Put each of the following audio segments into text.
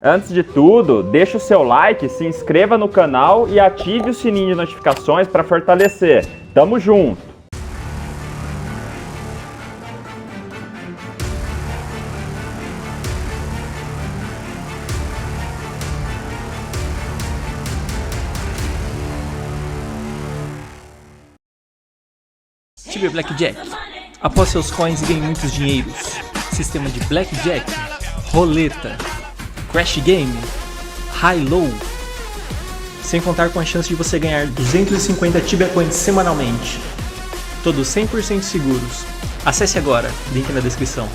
Antes de tudo, deixa o seu like, se inscreva no canal e ative o sininho de notificações para fortalecer. Tamo junto! Tibia Blackjack. Após seus coins e ganhe muitos dinheiros. Sistema de Blackjack, roleta, Crash Game, High-Low. Sem contar com a chance de você ganhar 250 Tibia Coins semanalmente. Todos 100% seguros. Acesse agora, link na descrição.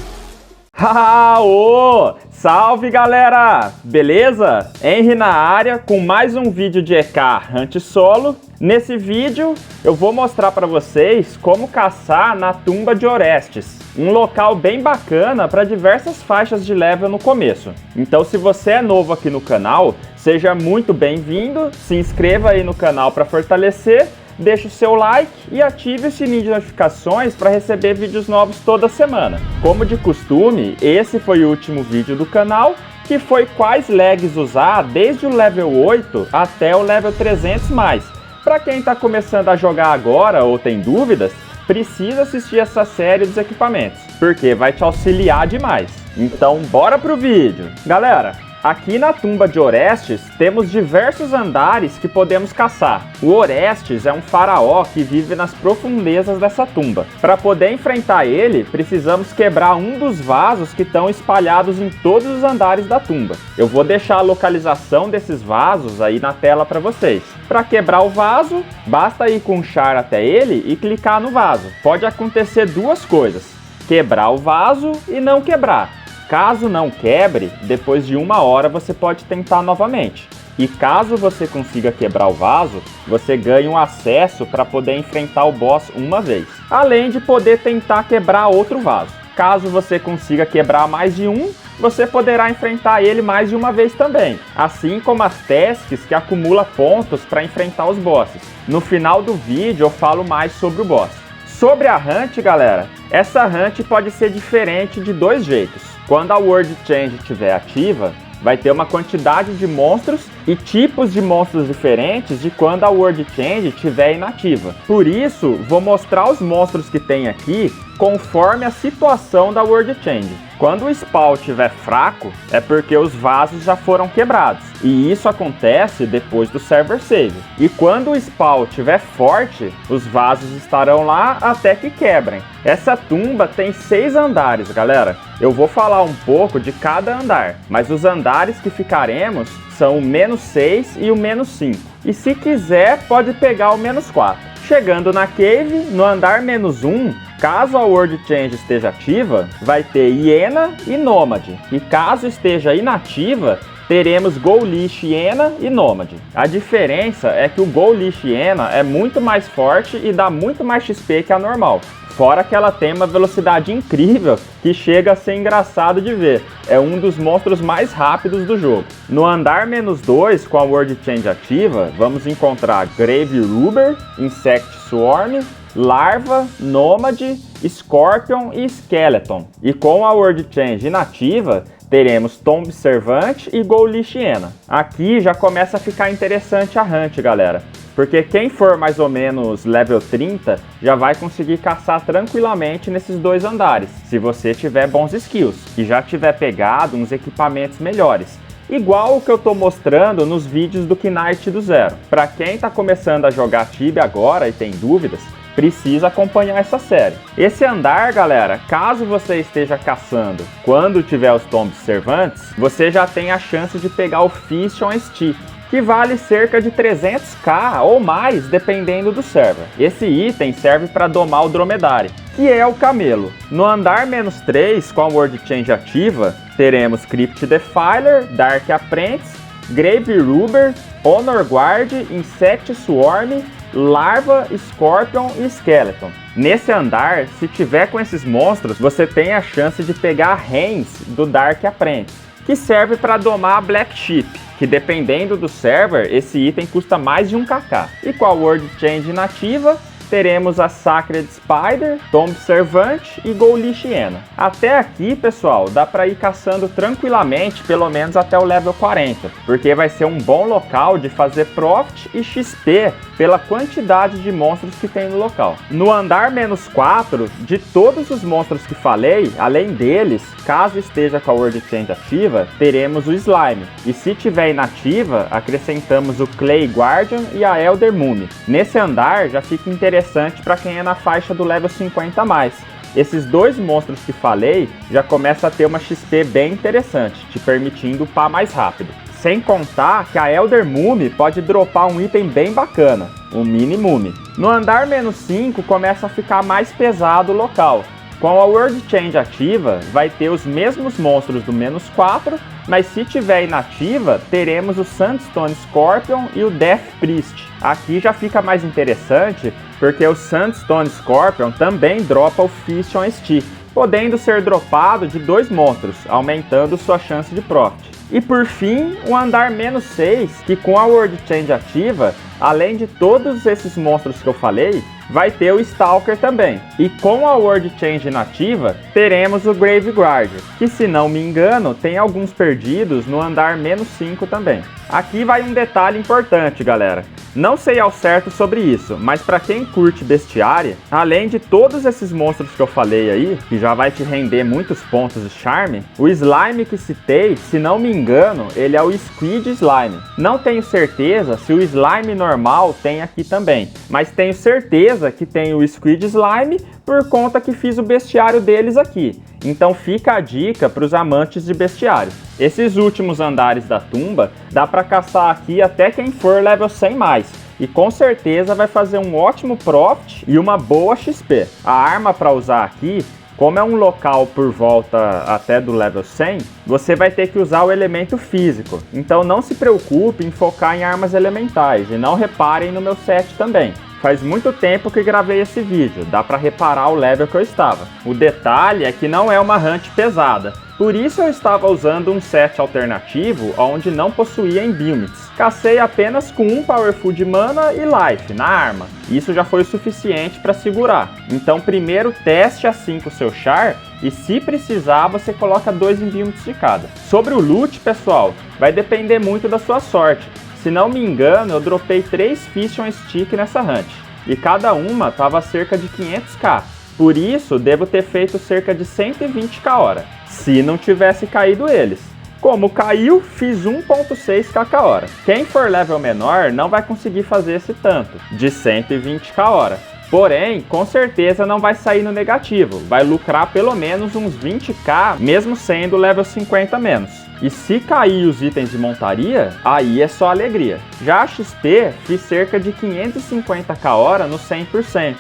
Ô! Salve galera! Beleza? Henry na área com mais um vídeo de EK Hunt Solo. Nesse vídeo eu vou mostrar para vocês como caçar na tumba de Orestes, um local bem bacana para diversas faixas de level no começo. Então se você é novo aqui no canal, seja muito bem-vindo, se inscreva aí no canal para fortalecer, deixe o seu like e ative o sininho de notificações para receber vídeos novos toda semana. Como de costume, esse foi o último vídeo do canal, que foi quais legs usar desde o level 8 até o level 300+. Para quem está começando a jogar agora ou tem dúvidas, precisa assistir essa série dos equipamentos, porque vai te auxiliar demais. Então bora pro vídeo! Galera, aqui na tumba de Orestes temos diversos andares que podemos caçar. O Orestes é um faraó que vive nas profundezas dessa tumba. Para poder enfrentar ele, precisamos quebrar um dos vasos que estão espalhados em todos os andares da tumba. Eu vou deixar a localização desses vasos aí na tela para vocês. Para quebrar o vaso, basta ir com o char até ele e clicar no vaso. Pode acontecer duas coisas: quebrar o vaso e não quebrar. Caso não quebre, depois de 1 hora você pode tentar novamente. E caso você consiga quebrar o vaso, você ganha um acesso para poder enfrentar o boss uma vez. Além de poder tentar quebrar outro vaso. Caso você consiga quebrar mais de um, você poderá enfrentar ele mais de uma vez também. Assim como as tasks que acumulam pontos para enfrentar os bosses. No final do vídeo eu falo mais sobre o boss. Sobre a Hunt, galera, essa Hunt pode ser diferente de dois jeitos. Quando a World Change estiver ativa, vai ter uma quantidade de monstros e tipos de monstros diferentes de quando a World Change estiver inativa. Por isso, vou mostrar os monstros que tem aqui conforme a situação da World Change. Quando o spawn estiver fraco, é porque os vasos já foram quebrados. E isso acontece depois do server save. E quando o spawn estiver forte, os vasos estarão lá até que quebrem. Essa tumba tem 6 andares, galera. Eu vou falar um pouco de cada andar, mas os andares que ficaremos são o -6 e o -5. E se quiser, pode pegar o -4. Chegando na cave, no andar -1, caso a World Change esteja ativa, vai ter hiena e nômade. E caso esteja inativa, teremos Ghoulish hiena e nômade. A diferença é que o Ghoulish hiena é muito mais forte e dá muito mais XP que a normal. Fora que ela tem uma velocidade incrível que chega a ser engraçado de ver. É um dos monstros mais rápidos do jogo. No andar -2, com a World Change ativa, vamos encontrar Grave Robber, Insect Swarm, Larva, Nômade, Scorpion e Skeleton. E com a World Change inativa, teremos Tomb Servant e Ghoulish hiena. Aqui já começa a ficar interessante a Hunt, galera. Porque quem for mais ou menos level 30 já vai conseguir caçar tranquilamente nesses dois andares, se você tiver bons skills e já tiver pegado uns equipamentos melhores. Igual o que eu tô mostrando nos vídeos do Knight do Zero. Para quem tá começando a jogar Tibia agora e tem dúvidas, precisa acompanhar essa série. Esse andar, galera, caso você esteja caçando quando tiver os Tomb Servants, você já tem a chance de pegar o Feast on Stick, que vale cerca de 300k ou mais, dependendo do server. Esse item serve para domar o dromedário, que é o camelo. No andar -3, com a World Change ativa, teremos Crypt Defiler, Dark Apprentice, Grave Robber, Honor Guard, Insect Swarm, Larva, Scorpion e Skeleton. Nesse andar, se tiver com esses monstros, você tem a chance de pegar a Reins do Dark Apprentice, que serve para domar a Black Sheep, que dependendo do server, esse item custa mais de 1kk. E com a World Change inativa, teremos a Sacred Spider, Tomb Servante e Ghoulish Hyena. Até aqui, pessoal, dá para ir caçando tranquilamente, pelo menos até o level 40, porque vai ser um bom local de fazer Profit e XP pela quantidade de monstros que tem no local. No andar -4, de todos os monstros que falei, além deles, caso esteja com a World Change ativa, teremos o Slime. E se tiver inativa, acrescentamos o Clay Guardian e a Elder Mummy. Nesse andar já fica interessante para quem é na faixa do level 50 a mais. Esses dois monstros que falei já começam a ter uma XP bem interessante, te permitindo upar mais rápido. Sem contar que a Elder Mummy pode dropar um item bem bacana, o Mini Mummy. No andar -5 começa a ficar mais pesado o local. Com a World Change ativa, vai ter os mesmos monstros do -4, mas se tiver inativa, teremos o Sandstone Scorpion e o Death Priest. Aqui já fica mais interessante, porque o Sandstone Scorpion também dropa o Fission Stick, podendo ser dropado de 2 monstros, aumentando sua chance de Profit. E por fim, o andar -6, que com a World Change ativa, além de todos esses monstros que eu falei, vai ter o Stalker também. E com a World Change inativa, teremos o Grave Guardian, que se não me engano, tem alguns perdidos no andar -5 também. Aqui vai um detalhe importante, galera. Não sei ao certo sobre isso, mas para quem curte bestiária, além de todos esses monstros que eu falei aí, que já vai te render muitos pontos de charme, o slime que citei, se não me engano, ele é o Squid Slime. Não tenho certeza se o slime normal tem aqui também, mas tenho certeza que tem o Squid Slime por conta que fiz o bestiário deles aqui. Então fica a dica para os amantes de bestiário. Esses últimos andares da tumba dá para caçar aqui até quem for level 100 mais. E com certeza vai fazer um ótimo Profit e uma boa XP. A arma para usar aqui, como é um local por volta até do level 100, você vai ter que usar o elemento físico. Então não se preocupe em focar em armas elementais e não reparem no meu set também. Faz muito tempo que gravei esse vídeo, dá pra reparar o level que eu estava. O detalhe é que não é uma hunt pesada, por isso eu estava usando um set alternativo onde não possuía embillments. Cacei apenas com um Powerful de Mana e Life na arma, isso já foi o suficiente para segurar. Então primeiro teste assim com o seu char e se precisar você coloca 2 embillments de cada. Sobre o loot, pessoal, vai depender muito da sua sorte. Se não me engano, eu dropei 3 Fission Stick nessa hunt, e cada uma estava a cerca de 500k, por isso devo ter feito cerca de 120k hora, se não tivesse caído eles. Como caiu, fiz 1.6k hora. Quem for level menor não vai conseguir fazer esse tanto, de 120k hora. Porém, com certeza não vai sair no negativo, vai lucrar pelo menos uns 20k, mesmo sendo level 50 menos. E se cair os itens de montaria, aí é só alegria. Já a XP, fiz cerca de 550k hora no 100%.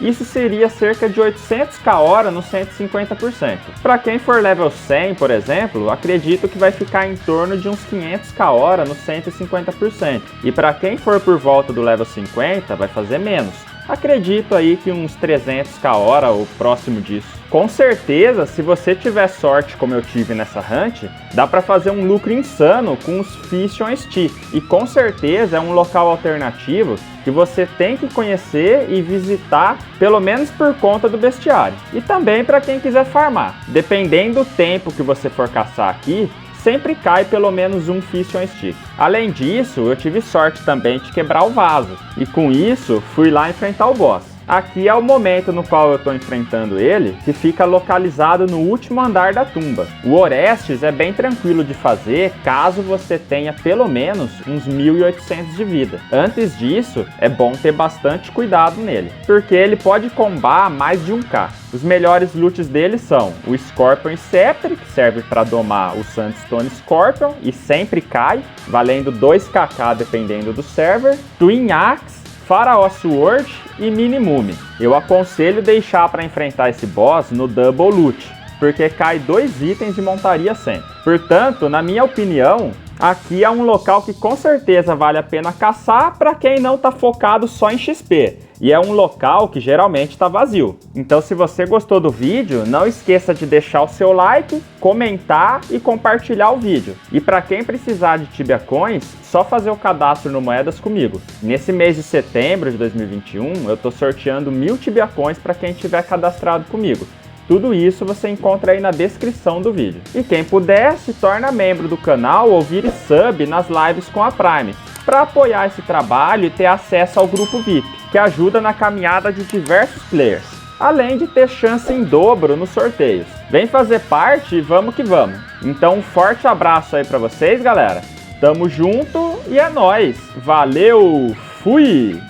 Isso seria cerca de 800k hora no 150%. Para quem for level 100, por exemplo, acredito que vai ficar em torno de uns 500k hora no 150%. E para quem for por volta do level 50, vai fazer menos. Acredito aí que uns 300k hora ou próximo disso. Com certeza, se você tiver sorte como eu tive nessa hunt, dá para fazer um lucro insano com os Fission Stick. E com certeza é um local alternativo que você tem que conhecer e visitar, pelo menos por conta do bestiário. E também para quem quiser farmar. Dependendo do tempo que você for caçar aqui, sempre cai pelo menos um Fission Stick. Além disso, eu tive sorte também de quebrar o vaso, e com isso fui lá enfrentar o boss. Aqui é o momento no qual eu estou enfrentando ele, que fica localizado no último andar da tumba. O Orestes é bem tranquilo de fazer caso você tenha pelo menos uns 1800 de vida. Antes disso, é bom ter bastante cuidado nele, porque ele pode combar mais de 1k. Os melhores loots dele são o Scorpion Scepter, que serve para domar o Sandstone Scorpion e sempre cai, valendo 2kk dependendo do server, Twin Axe, Pharaoh Sword e Mini Mummy. Eu aconselho deixar para enfrentar esse boss no Double Loot, porque cai 2 itens de montaria sempre. Portanto, na minha opinião, Aqui é um local que com certeza vale a pena caçar para quem não está focado só em XP. E é um local que geralmente está vazio. Então se você gostou do vídeo, não esqueça de deixar o seu like, comentar e compartilhar o vídeo. E para quem precisar de Tibia Coins, só fazer o cadastro no Moedas comigo. Nesse mês de setembro de 2021, eu estou sorteando 1000 Tibia Coins para quem tiver cadastrado comigo. Tudo isso você encontra aí na descrição do vídeo. E quem puder, se torna membro do canal ou vire sub nas lives com a Prime, para apoiar esse trabalho e ter acesso ao grupo VIP, que ajuda na caminhada de diversos players, além de ter chance em dobro nos sorteios. Vem fazer parte e vamos que vamos. Então um forte abraço aí para vocês, galera. Tamo junto e é nóis. Valeu, fui!